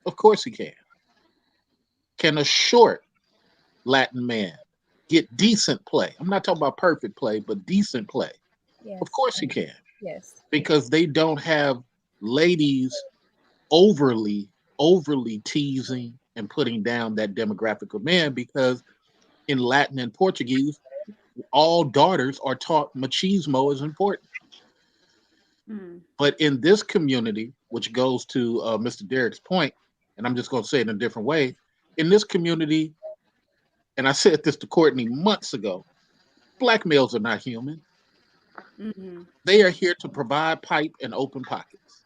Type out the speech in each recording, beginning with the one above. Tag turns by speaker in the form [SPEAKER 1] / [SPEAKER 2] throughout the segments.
[SPEAKER 1] Of course he can. Can a short Latin man get decent play? I'm not talking about perfect play, but decent play. Of
[SPEAKER 2] Yes.
[SPEAKER 1] course he can,
[SPEAKER 2] Yes.
[SPEAKER 1] because they don't have ladies overly, overly teasing and putting down that demographic of men, because in Latin and Portuguese, all daughters are taught machismo is important.
[SPEAKER 2] Mm.
[SPEAKER 1] But in this community, which goes to Mr. Derek's point, and I'm just going to say it in a different way, in this community, and I said this to Courtney months ago, black males are not human.
[SPEAKER 2] Mm-hmm.
[SPEAKER 1] They are here to provide pipe and open pockets.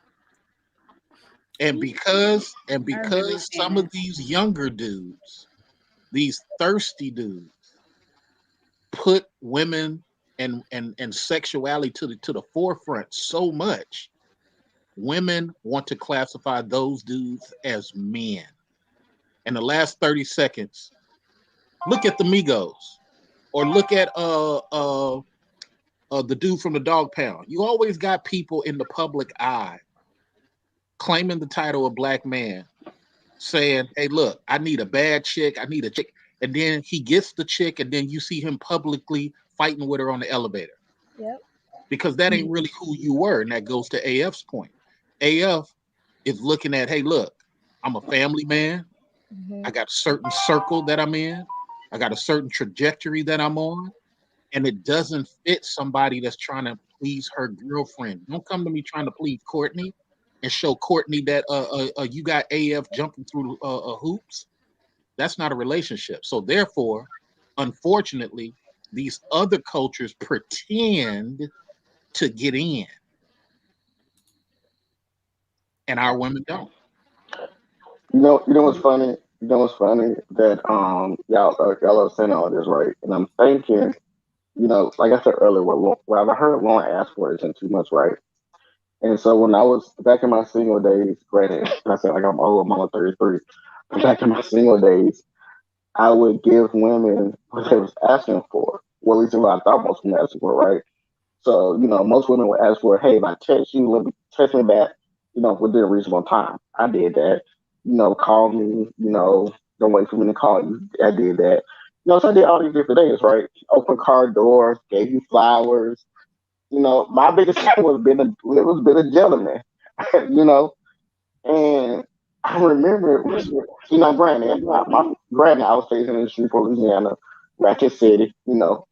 [SPEAKER 1] And
[SPEAKER 2] I remember you
[SPEAKER 1] because
[SPEAKER 2] saying
[SPEAKER 1] some of
[SPEAKER 2] that.
[SPEAKER 1] these younger dudes, these thirsty dudes, put women and sexuality to the forefront so much, women want to classify those dudes as men. In the last 30 seconds, look at the Migos, or look at the dude from the Dog Pound. You always got people in the public eye claiming the title of black man, saying, "Hey, look, I need a bad chick. I need a chick." And then he gets the chick, and then you see him publicly fighting with her on the elevator,
[SPEAKER 2] Yep.
[SPEAKER 1] because that ain't really who you were. And that goes to AF's point. AF is looking at, hey, look, I'm a family man.
[SPEAKER 2] Mm-hmm.
[SPEAKER 1] I got a certain circle that I'm in. I got a certain trajectory that I'm on. And it doesn't fit somebody that's trying to please her girlfriend. Don't come to me trying to please Courtney and show Courtney that you got AF jumping through hoops. That's not a relationship. So therefore, unfortunately, these other cultures pretend to get in, and our women don't.
[SPEAKER 3] You know what's funny? You know what's funny that y'all are saying all this right, and I'm thinking, like I said earlier, what I've heard Lauren ask for isn't too much, right? And so when I was back in my single days, granted, I said like I'm old, I'm only 33. But back in my single days, I would give women what they was asking for. Well, at least what I thought most women asking for, right? So, most women would ask for, hey, if I text you, let me text me back, within a reasonable time. I did that. Call me, don't wait for me to call you. I did that. So I did all these different things, right? Open car doors, gave you flowers. My biggest thing was being a gentleman, you know, and I remember, granted, granted, I was facing in Shreveport, Louisiana, Ratchet City,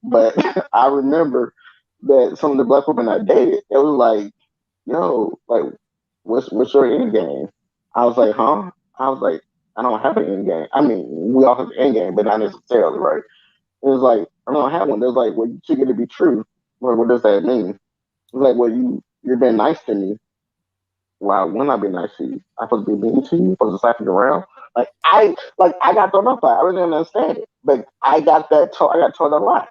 [SPEAKER 3] but I remember that some of the black women I dated, it was like, yo, like, what's your end game? I was like, huh? I was like, I don't have an end game. I mean, we all have an end game, but not necessarily, right? It was like, I don't have one. It was like, well, you took it to be true. Well, what does that mean? It was like, well, you've been nice to me. Wow, when I be nice to you, I supposed to be mean to you, supposed to slap you around. I got thrown off by it. I really didn't understand it, but I got told a lot.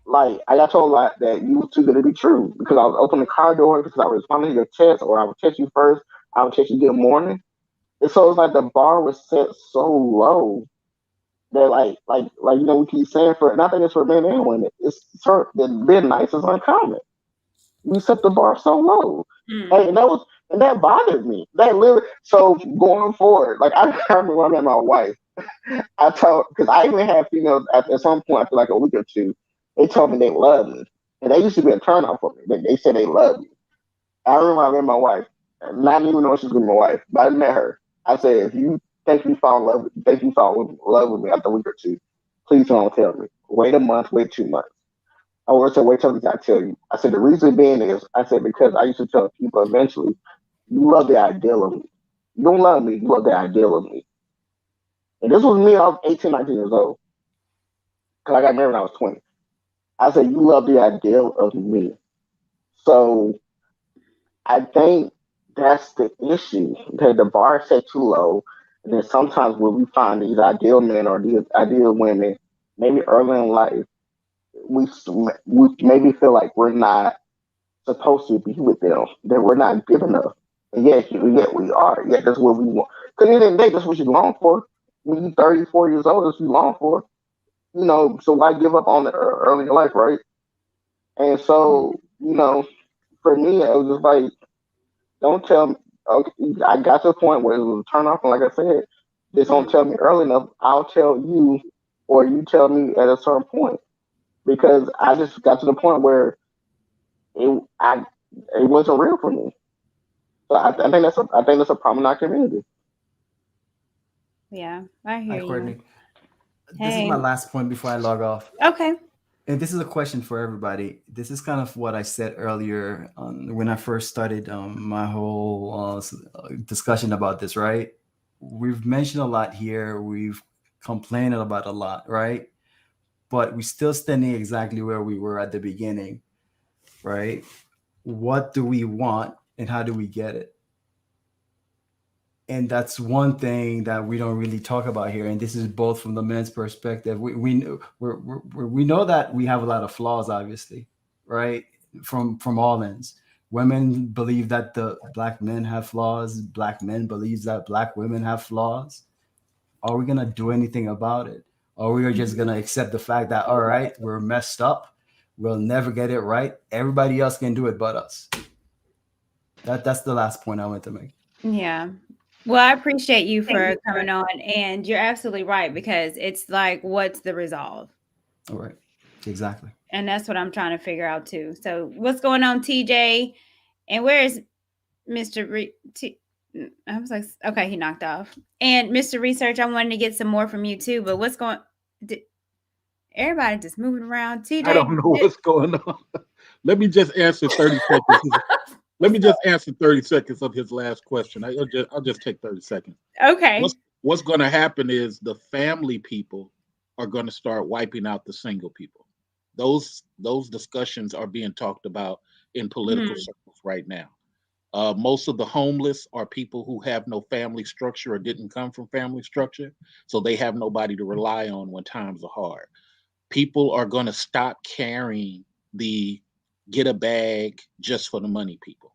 [SPEAKER 3] Like I got told a lot that you was too good to be true because I was opening the car door because I was responding to your text or I would text you first. I would text you good morning. And so it's like the bar was set so low that we keep saying for and I think it's for men and women. It's sort that being nice is uncommon. We set the bar so low.
[SPEAKER 2] Mm.
[SPEAKER 3] And that bothered me. That literally so going forward, like I remember when I met my wife, I told because I even had females at some point after like a week or two, they told me they love me. And they used to be a turn off for me. They said they love me. I remember I met my wife, not even know she's with my wife, but I met her. I said, if you think you fall in love with me after a week or two, please don't tell me. Wait a month, wait 2 months. I would say, wait till I tell you. I said, the reason being is, I said, because I used to tell people eventually, you love the ideal of me. You don't love me, you love the ideal of me. And this was me, I was 18, 19 years old, because I got married when I was 20. I said, you love the ideal of me. So I think that's the issue. That the bar is set too low. And then sometimes when we find these ideal men or these ideal women, maybe early in life, we, we maybe feel like we're not supposed to be with them, that we're not good enough. And yet we are. Yet that's what we want. Because at the end of the day, that's what you long for. When you're 34 years old, that's what you long for. So why give up on it early in life, right? And so, for me, it was just like, don't tell me. Okay, I got to the point where it was a turn off, and like I said, just don't tell me early enough. I'll tell you, or you tell me at a certain point, because I just got to the point where it wasn't real for me. So I think that's a problem in our community.
[SPEAKER 2] Yeah, I
[SPEAKER 4] Hi,
[SPEAKER 2] hear you.
[SPEAKER 4] Courtney. This is my
[SPEAKER 2] Hey.
[SPEAKER 4] last point before I log off.
[SPEAKER 2] Okay.
[SPEAKER 4] And this is a question for everybody. This is kind of what I said earlier when I first started my whole discussion about this, right? We've mentioned a lot here. We've complained about a lot, right? But we're still standing exactly where we were at the beginning, right? What do we want and how do we get it? And that's one thing that we don't really talk about here. And this is both from the men's perspective. We know that we have a lot of flaws, obviously, right? From all ends. Women believe that the black men have flaws. Black men believes that black women have flaws. Are we gonna do anything about it? Or we are just gonna accept the fact that all right, we're messed up. We'll never get it right. Everybody else can do it but us. That's the last point I want to make.
[SPEAKER 2] Yeah. Well, I appreciate you for coming on, and you're absolutely right because it's like, what's the resolve?
[SPEAKER 4] All right. Exactly.
[SPEAKER 2] And that's what I'm trying to figure out too. So, what's going on, TJ? And where is Mr. I was like, okay, he knocked off. And Mr. Research, I wanted to get some more from you too. But what's going? Did, everybody just moving around.
[SPEAKER 1] I
[SPEAKER 2] TJ,
[SPEAKER 1] don't know what's going on. Let me just answer 30 seconds. Let me just answer 30 seconds of his last question. I'll just take 30 seconds.
[SPEAKER 2] okay.
[SPEAKER 1] What's going to happen is the family people are going to start wiping out the single people. Those discussions are being talked about in political circles right now. Most of the homeless are people who have no family structure or didn't come from family structure, so they have nobody to rely on when times are hard. People are going to stop carrying the get a bag just for the money people.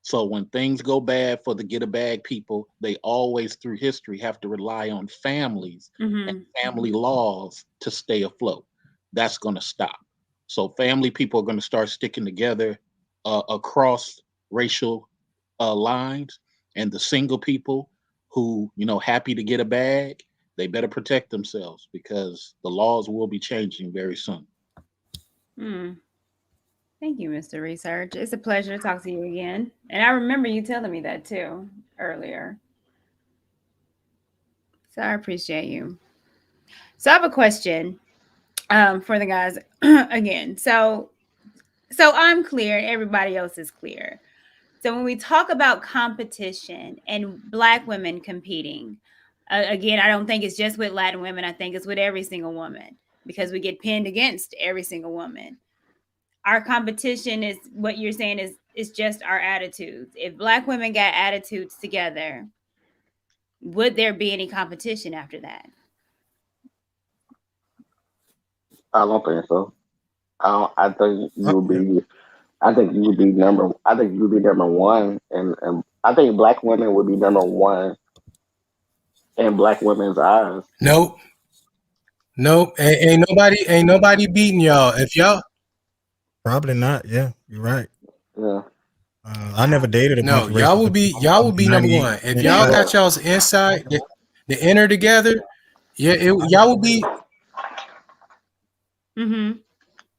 [SPEAKER 1] So when things go bad for the get a bag people, they always through history have to rely on families and family laws to stay afloat. That's going to stop. So family people are going to start sticking together across racial lines, and the single people who happy to get a bag, they better protect themselves because the laws will be changing very soon.
[SPEAKER 2] Thank you, Mr. Research. It's a pleasure to talk to you again. And I remember you telling me that too earlier. So I appreciate you. So I have a question for the guys again. So I'm clear, everybody else is clear. So when we talk about competition and Black women competing, again, I don't think it's just with Latin women. I think it's with every single woman because we get pinned against every single woman. Our competition is what you're saying is just our attitudes. If Black women got attitudes together, would there be any competition after that?
[SPEAKER 3] I don't think so. I think you
[SPEAKER 5] Uh,
[SPEAKER 3] would be. I think you would be number. I think you would be number one, and I think black women would be number one in black women's eyes.
[SPEAKER 5] nope, nope. Ain't nobody beating y'all. If y'all,
[SPEAKER 6] Probably not. Yeah, you're right.
[SPEAKER 3] Yeah.
[SPEAKER 6] I never dated a bunch
[SPEAKER 5] no,
[SPEAKER 6] of racist people.
[SPEAKER 5] y'all
[SPEAKER 6] I'm
[SPEAKER 5] would be number one. If
[SPEAKER 6] 98%
[SPEAKER 5] y'all
[SPEAKER 6] black.
[SPEAKER 5] got y'all's inside, the inner together, yeah, y'all would be,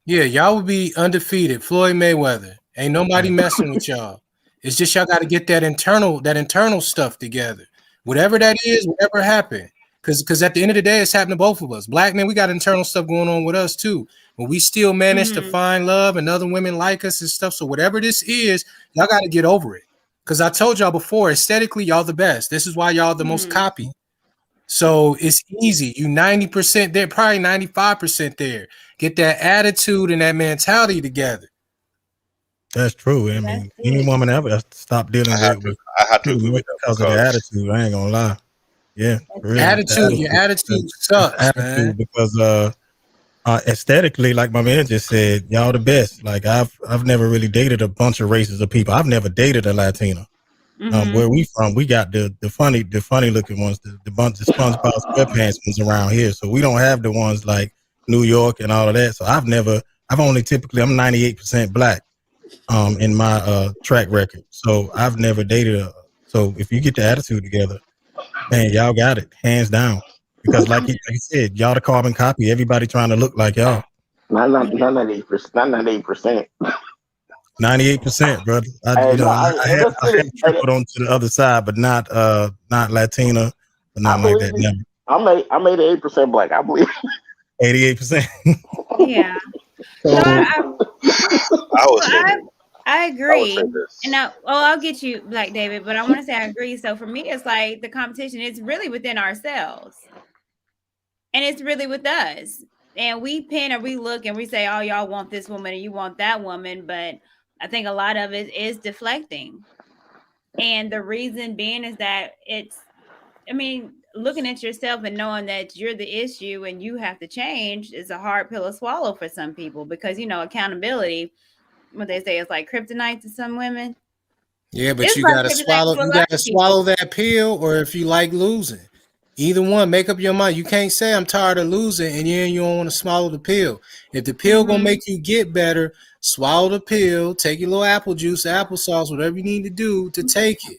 [SPEAKER 5] yeah, y'all would be undefeated. Floyd Mayweather. Ain't nobody
[SPEAKER 6] Yeah.
[SPEAKER 5] messing with y'all. It's just y'all got to get that internal stuff together. Whatever that is, whatever happened. Because at the end of the day, it's happened to both of us. Black men, we got internal stuff going on with us too. But we still manage to find love and other women like us and stuff. So whatever this is, y'all got to get over it. Because I told y'all before, aesthetically, y'all the best. This is why y'all the most copied. So it's easy. You 90% there, probably 95% there. Get that attitude and that mentality together.
[SPEAKER 6] That's true. I mean, any woman ever stop dealing with
[SPEAKER 7] I have to
[SPEAKER 6] pretty
[SPEAKER 7] agree
[SPEAKER 6] much
[SPEAKER 7] with that
[SPEAKER 6] because of the
[SPEAKER 7] because
[SPEAKER 6] attitude. I ain't gonna lie. Yeah, for real. It's the
[SPEAKER 5] Attitude, your attitude
[SPEAKER 6] It's the
[SPEAKER 5] sucks, man.
[SPEAKER 6] attitude because aesthetically, like my man just said, y'all the best. Like I've never really dated a bunch of races of people. I've never dated a Latina. Where we from, we got the funny looking ones, the bunch of SpongeBob SquarePants ones around here. So we don't have the ones like New York and all of that. So I've only typically, I'm 98% black in my track record. So I've never dated So if you get the attitude together, man, y'all got it hands down. Because like you said, y'all the carbon copy. Everybody trying to look like y'all.
[SPEAKER 3] Not
[SPEAKER 2] Yeah.
[SPEAKER 3] 98%. Not 98%.
[SPEAKER 6] 98%, brother. I
[SPEAKER 3] Hey,
[SPEAKER 6] you know
[SPEAKER 3] no,
[SPEAKER 6] I
[SPEAKER 3] and
[SPEAKER 6] have
[SPEAKER 3] that's good.
[SPEAKER 6] trickled onto the other side, but not Latina or
[SPEAKER 3] I
[SPEAKER 6] nothing like that.
[SPEAKER 3] believe you.
[SPEAKER 6] Never.
[SPEAKER 3] I made it 8% black. I believe.
[SPEAKER 6] 88%.
[SPEAKER 2] Yeah. So
[SPEAKER 1] So
[SPEAKER 7] I would
[SPEAKER 2] so
[SPEAKER 7] say
[SPEAKER 2] I
[SPEAKER 7] this.
[SPEAKER 2] I
[SPEAKER 7] I would say
[SPEAKER 2] agree. And
[SPEAKER 7] this.
[SPEAKER 2] now, I'll get you, Black David, but I want to say I agree. So for me, it's like the competition is really within ourselves, and it's really with us. And we pin or we look and we say, "Oh, y'all want this woman and you want that woman," but I think a lot of it is deflecting. And the reason being is that I mean, looking at yourself and knowing that you're the issue and you have to change is a hard pill to swallow for some people because, accountability, what they say is like kryptonite to some women.
[SPEAKER 5] Yeah, but
[SPEAKER 2] It's
[SPEAKER 5] you
[SPEAKER 2] like
[SPEAKER 5] gotta
[SPEAKER 2] kryptonite
[SPEAKER 5] swallow.
[SPEAKER 2] to a
[SPEAKER 5] You
[SPEAKER 2] lot
[SPEAKER 5] gotta
[SPEAKER 2] of people.
[SPEAKER 5] swallow that pill, or if you like losing, either one. Make up your mind. You can't say I'm tired of losing, and you don't want to swallow the pill. If the pill gonna
[SPEAKER 2] Mm-hmm.
[SPEAKER 5] make you get better, swallow the pill. Take your little apple juice, applesauce, whatever you need to do to take it.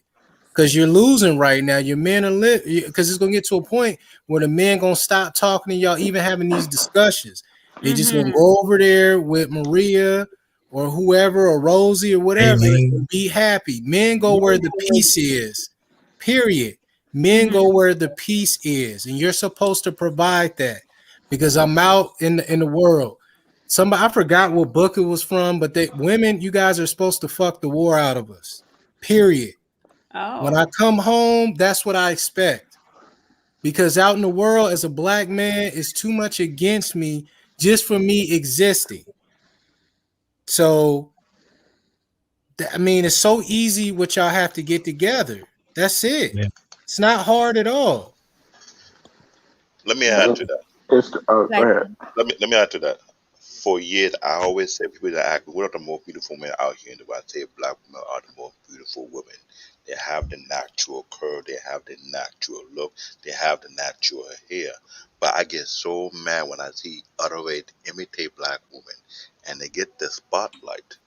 [SPEAKER 5] Because you're losing right now. Your men are because it's gonna get to a point where the men gonna stop talking to y'all, even having these discussions. They just gonna
[SPEAKER 2] Mm-hmm.
[SPEAKER 5] go over there with Maria or whoever or Rosie or whatever
[SPEAKER 6] Amen.
[SPEAKER 5] and be happy. Men go where the
[SPEAKER 3] Yeah,
[SPEAKER 5] peace is. Period. Men
[SPEAKER 2] Mm-hmm.
[SPEAKER 5] go where the peace is, and you're supposed to provide that. Because I'm out in the world. Somebody I forgot what book it was from, but women, you guys are supposed to fuck the war out of us. Period. When I
[SPEAKER 2] Oh.
[SPEAKER 5] come home, that's what I expect. Because out in the world as a black man, it's too much against me just for me existing. So I mean, it's so easy what y'all have to get together. That's it.
[SPEAKER 6] Yeah.
[SPEAKER 5] It's not hard at all.
[SPEAKER 7] Let me add to that.
[SPEAKER 3] it's go
[SPEAKER 2] Like,
[SPEAKER 3] ahead.
[SPEAKER 7] Let me add to that. For years, I always say people that ask, "What are the most beautiful men out here?" in the world? I say black women are the most beautiful women. They have the natural curve. They have the natural look. They have the natural hair. But I get so mad when I see other way imitate black women, and they get the spotlight.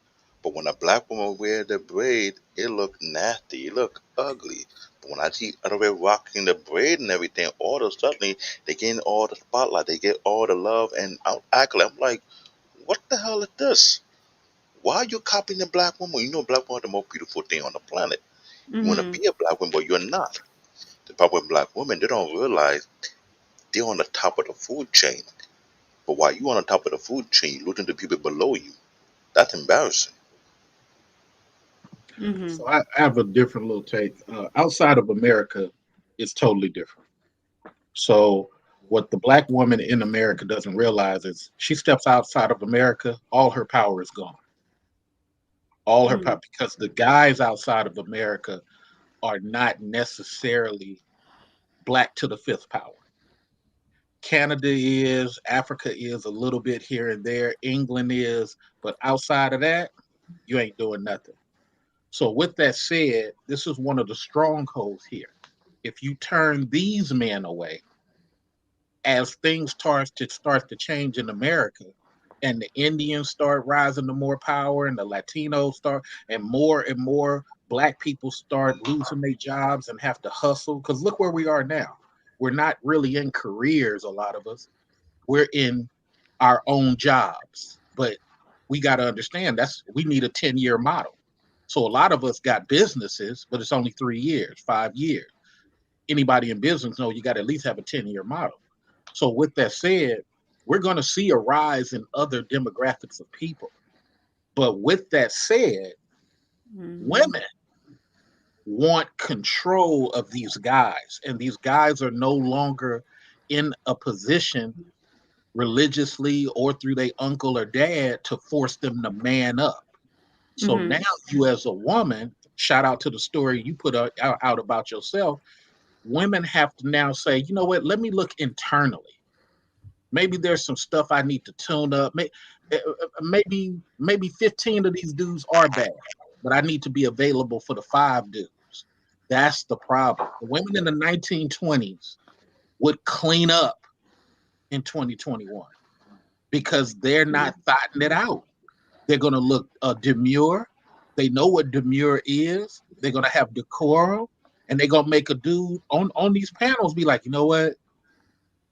[SPEAKER 7] But when a black woman wear the braid, it look nasty. It look ugly. But when I see other way rocking the braid and everything, all of a sudden they get all the spotlight. They get all the love and accolade. I'm like, what the hell is this? Why are you copying the black woman? You know, black woman is the most beautiful thing on the planet. You want to
[SPEAKER 2] mm-hmm.
[SPEAKER 7] be a black woman, but you're not. The problem with black women, they don't realize they're on the top of the food chain. But while you on the top of the food chain, you're looking at the people below you. That's embarrassing.
[SPEAKER 2] Mm-hmm.
[SPEAKER 1] so I have a different little take. Outside of America, it's totally different. So what the black woman in America doesn't realize is she steps outside of America, all her power is gone. All her
[SPEAKER 2] Mm-hmm.
[SPEAKER 1] power because the guys outside of America are not necessarily black to the fifth power. Canada is, Africa is a little bit here and there, England is, but outside of that, you ain't doing nothing. So, with that said, this is one of the strongholds here. If you turn these men away, as things start to change in America, and the Indians start rising to more power, and the Latinos start, and more Black people start losing their jobs and have to hustle. Because look where we are now. We're not really in careers, a lot of us we're in our own jobs. But we got to understand we need a 10-year model. So a lot of us got businesses, but it's only 3 years, 5 years. Anybody in business know you got to at least have a 10-year model. So with that said, we're going to see a rise in other demographics of people. But with that said,
[SPEAKER 2] Mm-hmm.
[SPEAKER 1] women want control of these guys, and these guys are no longer in a position religiously or through their uncle or dad to force them to man up. So
[SPEAKER 2] Mm-hmm.
[SPEAKER 1] now you as a woman, shout out to the story you put out about yourself, women have to now say, you know what, let me look internally. Maybe there's some stuff I need to tune up. Maybe 15 of these dudes are bad, but I need to be available for the 5 dudes. That's the problem. The women in the 1920s would clean up in 2021 because they're not thoughting it out. They're going to look demure. They know what demure is. They're going to have decorum. And they gonna make a dude on these panels be like, you know what?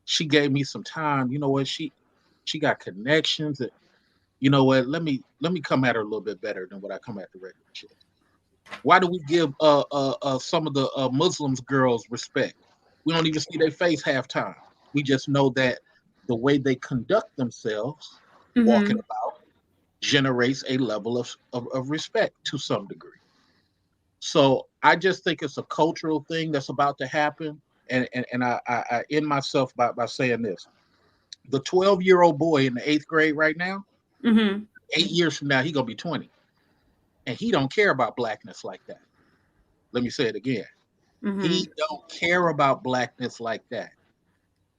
[SPEAKER 1] She gave me some time. You know what? She got connections. And you know what? Let me come at her a little bit better than what I come at the regular chick. Why do we give some of the Muslims girls respect? We don't even see their face half time. We just know that the way they conduct themselves, walking
[SPEAKER 2] Mm-hmm.
[SPEAKER 1] about, generates a level of respect to some degree. So I just think it's a cultural thing that's about to happen. And I end myself by saying this. The 12-year-old boy in the eighth grade right now,
[SPEAKER 2] Mm-hmm.
[SPEAKER 1] 8 years from now, he gonna be 20. And he don't care about blackness like that. Let me say it again.
[SPEAKER 2] Mm-hmm.
[SPEAKER 1] He don't care about blackness like that.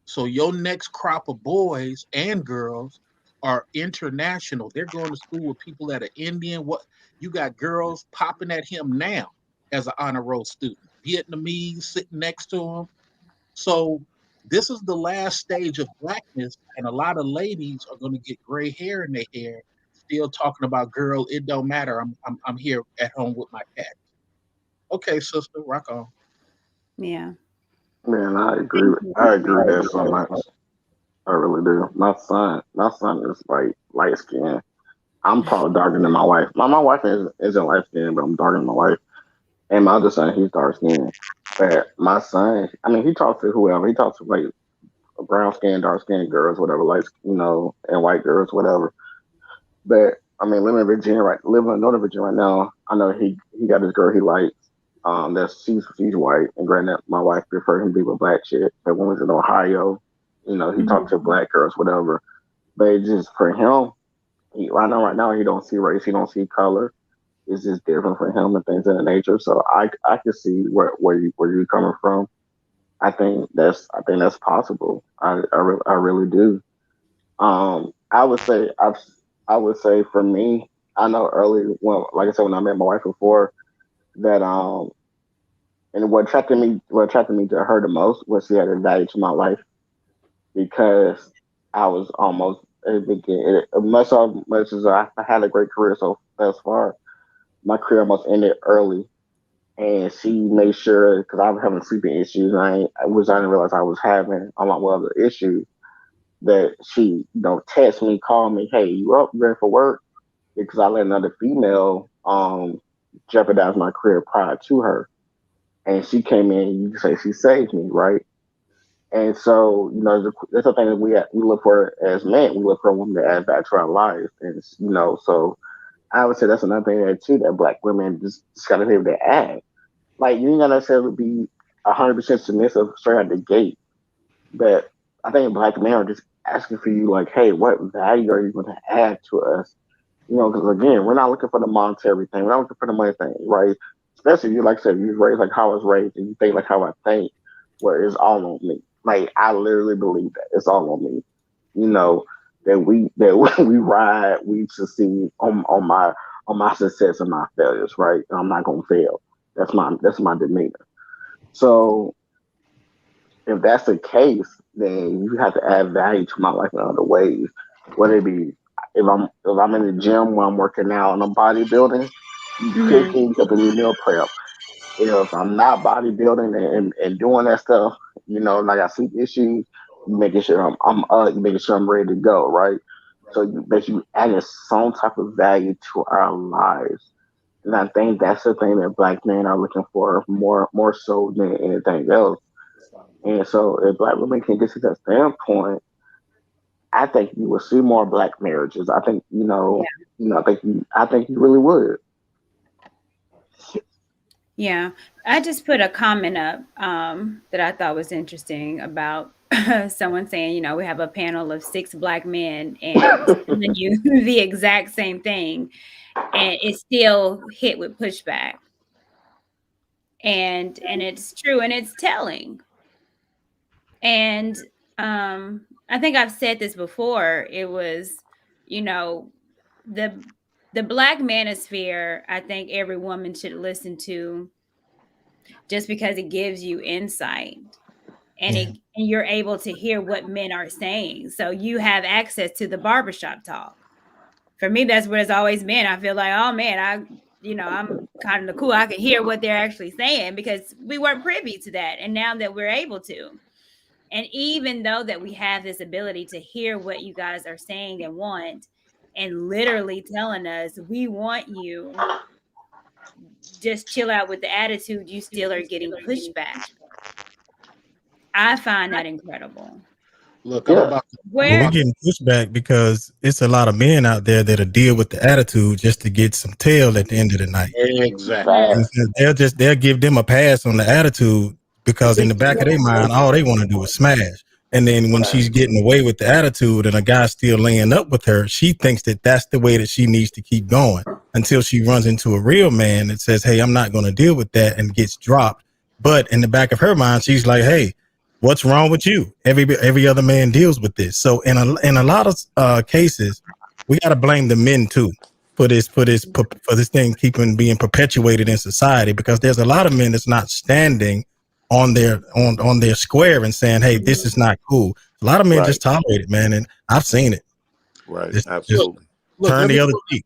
[SPEAKER 1] So your next crop of boys and girls are international. They're going to school with people that are Indian. What you got girls popping at him now as an honor roll student, Vietnamese sitting next to him. So this is the last stage of blackness, and a lot of ladies are going to get gray hair in their hair, still talking about girl. It don't matter. I'm here at home with my cat. Okay, sister, rock on.
[SPEAKER 2] Yeah.
[SPEAKER 3] Man, I agree.
[SPEAKER 2] Thank you.
[SPEAKER 3] I agree with that so much. I really do. My son is like light skinned. I'm probably darker than my wife. My wife isn't light skinned, but I'm darker than my wife. And my other son, he's dark skinned. But my son, I mean, he talks to whoever. He talks to like brown skinned, dark skinned girls, whatever, like and white girls, whatever. But I mean, living in Northern Virginia right now. I know he got this girl he likes. That's she's white, and granted, my wife preferred him to be with black chick. But when we was in Ohio, he talked
[SPEAKER 2] Mm-hmm.
[SPEAKER 3] to black girls, whatever. But it's just for him, right now he don't see race, he don't see color. It's just different for him and things of that nature. So I can see where you coming from. I think that's possible. I really do. I would say I would say for me, I know early when, like I said, when I met my wife before, that and what attracted me to her the most was she had a value to my life, because I was almost much as I had a great career so thus far, my career almost ended early, and she made sure, because I was having sleeping issues, and which I didn't realize I was having, along with other issues, that she text me, call me, hey, you up, ready for work? Because I let another female jeopardize my career prior to her, and she came in. You can say she saved me, right? And so, that's the thing that we look for as men. We look for a woman to add back to our lives, and so I would say that's another thing there too, that black women just gotta be able to add. Like, you ain't gotta necessarily be 100% submissive straight out the gate, but I think black men are just asking for you, like, hey, what value are you going to add to us? Because again, we're not looking for the monetary thing. We're not looking for the money thing, right? Especially if you, like I said, you raised like how I was raised, and you think like how I think, where it's all on me. Like, I literally believe that it's all on me. You know that we ride, we succeed on my success and my failures, right? And I'm not gonna fail. That's my demeanor. So if that's the case, then you have to add value to my life in other ways. Whether it be, if I'm in the gym while I'm working out and I'm bodybuilding, you
[SPEAKER 2] Mm-hmm.
[SPEAKER 3] cooking, you helping me meal prep. If I'm not bodybuilding and doing that stuff, like I sleep issues, you making sure you making sure I'm ready to go, right? So you adding some type of value to our lives. And I think that's the thing that black men are looking for more so than anything else. And so if black women can get to that standpoint, I think you will see more black marriages. I think I think you really would.
[SPEAKER 2] Yeah, I just put a comment up that I thought was interesting about someone saying, we have a panel of 6 black men and telling you the exact same thing, and it's still hit with pushback. And it's true, and it's telling. And I think I've said this before. It was, you know, the the black manosphere. I think every woman should listen to, just because it gives you insight, and
[SPEAKER 6] Yeah.
[SPEAKER 2] and you're able to hear what men are saying. So you have access to the barbershop talk. For me, that's what it's always been. I feel like, oh man, I'm kind of cool. I can hear what they're actually saying because we weren't privy to that. And now that we're able to, and even though that we have this ability to hear what you guys are saying and want, and literally telling us, we want you, just chill out with the attitude, you still are getting pushback. I find that incredible.
[SPEAKER 1] Look, I'm
[SPEAKER 3] Yeah.
[SPEAKER 1] about to.
[SPEAKER 6] Well,
[SPEAKER 2] Where
[SPEAKER 6] we're getting pushback because it's a lot of men out there that'll deal with the attitude just to get some tail at the end of the night.
[SPEAKER 1] Exactly.
[SPEAKER 2] Mhm.
[SPEAKER 6] And they'll give them a pass on the attitude because in the back of their mind, all they want to do is smash. And then when she's getting away with the attitude and a guy's still laying up with her, she thinks that that's the way that she needs to keep going until she runs into a real man that says, "Hey, I'm not going to deal with that," and gets dropped. But in the back of her mind, she's like, "Hey, what's wrong with you? Every other man deals with this." So in a lot of cases, we got to blame the men too for this thing keeping being perpetuated in society, because there's a lot of men that's not standing on their square and saying, "Hey, this is not cool." A lot of men just tolerate it, man, and I've seen it. Just
[SPEAKER 1] Look,
[SPEAKER 6] turn
[SPEAKER 1] let
[SPEAKER 6] the
[SPEAKER 1] me
[SPEAKER 6] other cheek.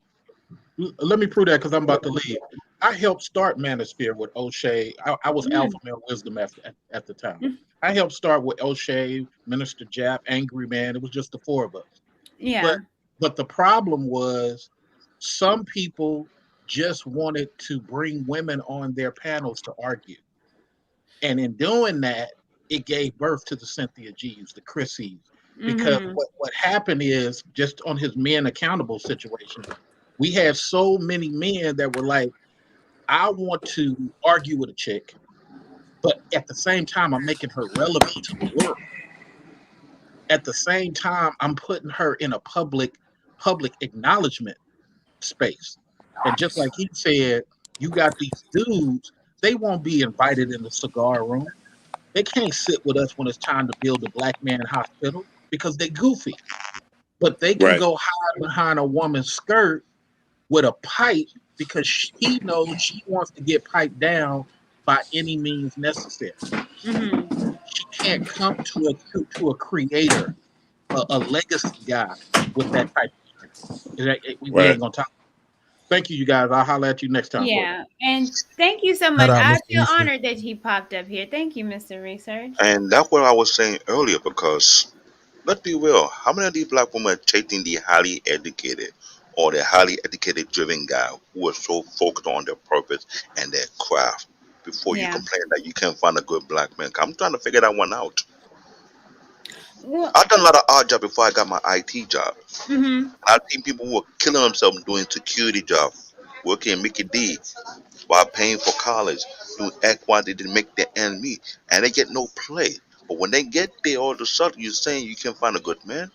[SPEAKER 1] let me prove that because I'm about to leave. I helped start Manosphere with O'Shea. I was Alpha Male Wisdom at the time. I helped start with O'Shea, Minister Jap, Angry Man. It was just the four of us.
[SPEAKER 2] Yeah.
[SPEAKER 1] But the problem was some people just wanted to bring women on their panels to argue. And in doing that, it gave birth to the Cynthia G's, the Chrissies. Because what happened is, just on his men accountable situation, we had so many men that were like, I want to argue with a chick, but at the same time, I'm making her relevant to the world. At the same time, I'm putting her in a public acknowledgement space. And just like he said, you got these dudes, they won't be invited in the cigar room. They can't sit with us when it's time to build a black man hospital because they goofy. But they can go hide behind a woman's skirt with a pipe because he knows she wants to get piped down by any means necessary. She can't come to a creator, a legacy guy with that type of energy. We ain't gonna talk. Thank you, you guys. I'll holler at you next time.
[SPEAKER 2] Yeah. And thank you so
[SPEAKER 6] Shout
[SPEAKER 2] much.
[SPEAKER 6] out,
[SPEAKER 2] I
[SPEAKER 6] Mr.
[SPEAKER 2] feel
[SPEAKER 6] Research.
[SPEAKER 2] honored that he popped up here. Thank you, Mr. Research.
[SPEAKER 7] And that's what I was saying earlier, because let's be real, how many of these black women are chasing the highly educated or the highly educated driven guy who are so focused on their purpose and their craft before you
[SPEAKER 2] Yeah.
[SPEAKER 7] complain that you can't find a good black man? I'm trying to figure that one out.
[SPEAKER 2] Well,
[SPEAKER 7] I've done a lot of odd job before I got my IT job.
[SPEAKER 2] mm-hmm.
[SPEAKER 7] I've seen people who are killing themselves doing security job, working in Mickey D while paying for college, doing X, Y, they didn't make their end meet, and they get no play. But when they get there, all of a sudden you're saying you can find a good man.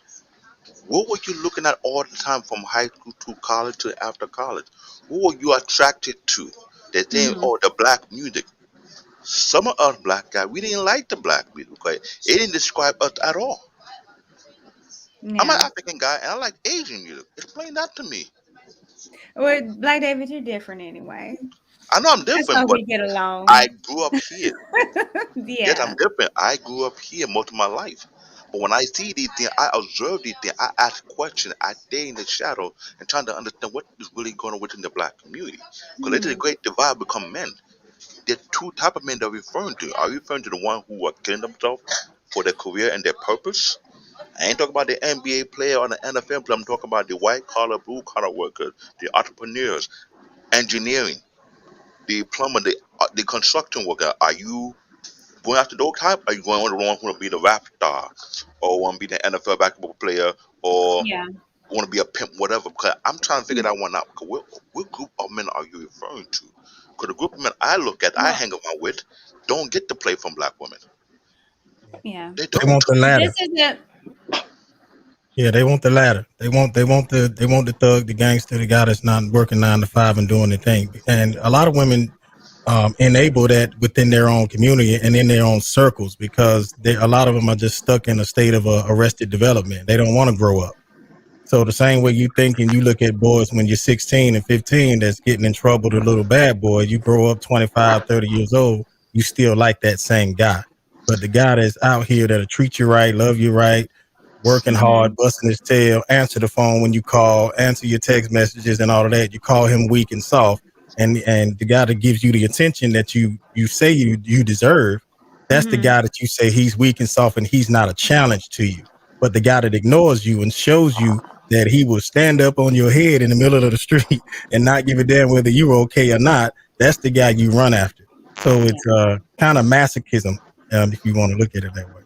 [SPEAKER 7] What were you looking at all the time from high school to college to after college? What were you attracted to? They're saying, oh, the black music. Some of us black guys, we didn't like the black music because it didn't describe us at all. I'm an
[SPEAKER 2] Yeah.
[SPEAKER 7] African guy and I like Asian music. Explain that to me.
[SPEAKER 2] Well, Black David, you're different anyway.
[SPEAKER 7] I know I'm
[SPEAKER 2] That's
[SPEAKER 7] different,
[SPEAKER 2] how
[SPEAKER 7] but
[SPEAKER 2] we get along.
[SPEAKER 7] I grew up here. Yes, I'm
[SPEAKER 2] Yeah.
[SPEAKER 7] different. I grew up here most of my life. But when I see these things, I observe these things, I ask questions, I stay in the shadow and trying to understand what is really going on within the black community. Because it is a great divide become men. There are two type of men that we're referring to. Are you referring to the one who are killing themselves for their career and their purpose? I ain't talking about the NBA player or the NFL player. I'm talking about the white collar, blue collar workers, the entrepreneurs, engineering, the plumber, the construction worker. Are you going after those type? Are you going on the one who want to be the rap star, or want to be the NFL basketball player, or
[SPEAKER 2] Yeah.
[SPEAKER 7] want to be a pimp, whatever? Because I'm trying to figure that one out. Because what group of men are you referring to? Because the group of men I look at, I
[SPEAKER 2] Well,
[SPEAKER 7] hang around with, don't get to play from black women.
[SPEAKER 2] yeah.
[SPEAKER 7] They
[SPEAKER 6] They
[SPEAKER 7] don't.
[SPEAKER 6] want the
[SPEAKER 2] This
[SPEAKER 6] ladder.
[SPEAKER 2] is a
[SPEAKER 6] Yeah, they want the ladder. They want the thug, the gangster, the guy that's not working 9 to 5 and doing the thing. And a lot of women enable that within their own community and in their own circles, because a lot of them are just stuck in a state of arrested development. They don't want to grow up. So the same way you think and you look at boys when you're 16 and 15 that's getting in trouble, the little bad boy, you grow up 25, 30 years old, you still like that same guy. But the guy that's out here that'll treat you right, love you right, working hard, busting his tail, answer the phone when you call, answer your text messages and all of that, you call him weak and soft. and the guy that gives you the attention that you say you deserve, that's the guy that you say he's weak and soft and he's not a challenge to you. But the guy that ignores you and shows you that he will stand up on your head in the middle of the street and not give a damn whether you're okay or not, that's the guy you run after. So it's kind of masochism, if you want to look at it that way.